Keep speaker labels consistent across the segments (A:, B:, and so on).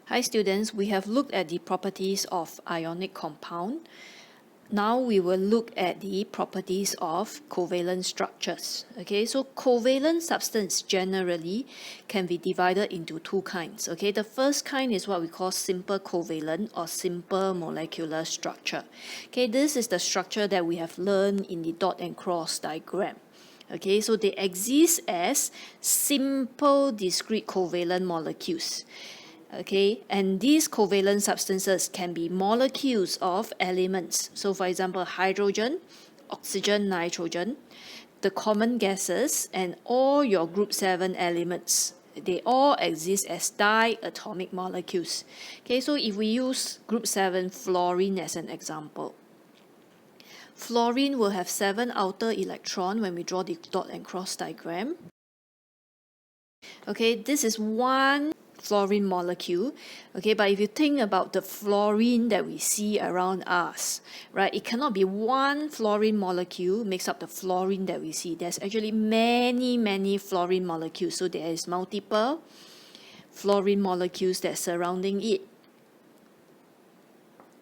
A: Hi students, we have looked at the properties of ionic compound. Now we will look at the properties of covalent structures. Okay, so covalent substance generally can be divided into two kinds. Okay, the first kind is what we call simple covalent or simple molecular structure. Okay, this is the structure that we have learned in the dot and cross diagram. Okay, so they exist as simple discrete covalent molecules. Okay, and these covalent substances can be molecules of elements. So for example, hydrogen, oxygen, nitrogen, the common gases, and all your group 7 elements. They all exist as diatomic molecules. Okay, so if we use group 7 fluorine as an example, fluorine will have 7 outer electrons when we draw the dot and cross diagram. Okay, this is one fluorine molecule. Okay, but if you think about the fluorine that we see around us, right, it cannot be one fluorine molecule makes up the fluorine that we see. There's actually many fluorine molecules, so there is multiple fluorine molecules that surrounding it.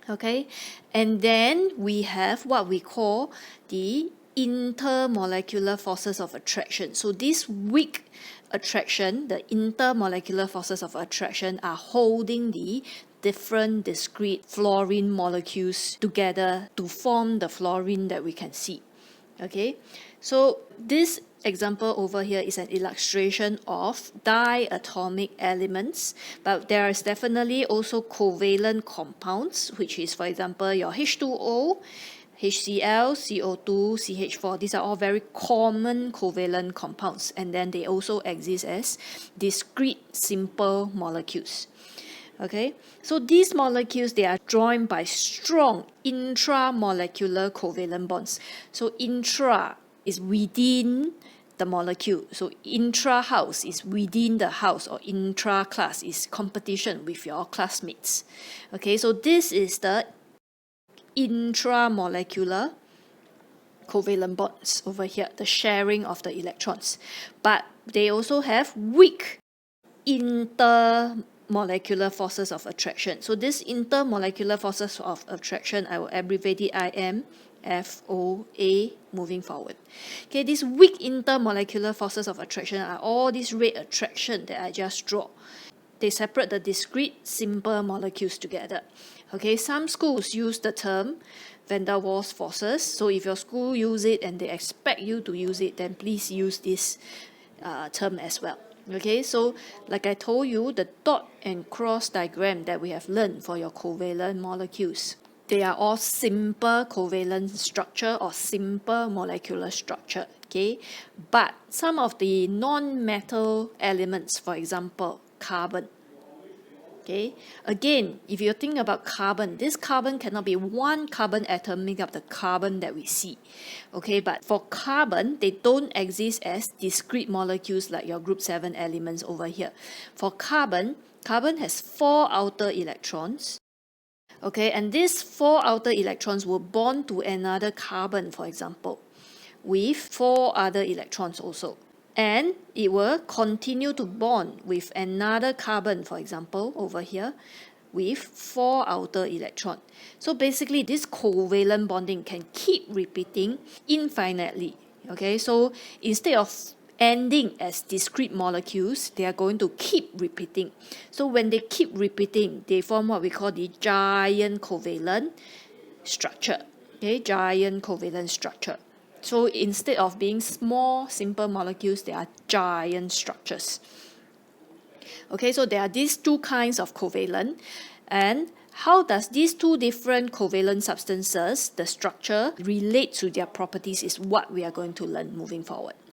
A: Okay, and then we have what we call the intermolecular forces of attraction. So this weak attraction, the intermolecular forces of attraction, are holding the different discrete fluorine molecules together to form the fluorine that we can see. Okay, so this example over here is an illustration of diatomic elements, but there is definitely also covalent compounds, which is, for example, your H2O, HCl, CO2, CH4. These are all very common covalent compounds, and then they also exist as discrete simple molecules. Okay, so these molecules, they are joined by strong intramolecular covalent bonds. So intra is within the molecule. So intra-house is within the house, or intra-class is competition with your classmates. Okay, so this is the intramolecular covalent bonds over here, the sharing of the electrons. But they also have weak intermolecular forces of attraction. So this intermolecular forces of attraction, I will abbreviate it IMFOA moving forward. Okay, these weak intermolecular forces of attraction are all these red attraction that I just draw. They separate the discrete simple molecules together. Okay, some schools use the term van der Waals forces. So if your school use it and they expect you to use it, then please use this term as well. Okay, so like I told you, the dot and cross diagram that we have learned for your covalent molecules, they are all simple covalent structure or simple molecular structure. Okay, but some of the non-metal elements, for example, carbon. Okay, again, if you think about carbon, this carbon cannot be one carbon atom make up the carbon that we see. Okay, but for carbon, they don't exist as discrete molecules like your group 7 elements over here. For carbon has 4 outer electrons. Okay, and these 4 outer electrons will bond to another carbon, for example, with 4 other electrons also. And it will continue to bond with another carbon, for example, over here, with 4 outer electrons. So basically, this covalent bonding can keep repeating infinitely. Okay, so instead of ending as discrete molecules, they are going to keep repeating. So when they keep repeating, they form what we call the giant covalent structure. Okay, giant covalent structure. So instead of being small, simple molecules, they are giant structures. Okay, so there are these two kinds of covalent. And how does these two different covalent substances, the structure, relate to their properties is what we are going to learn moving forward.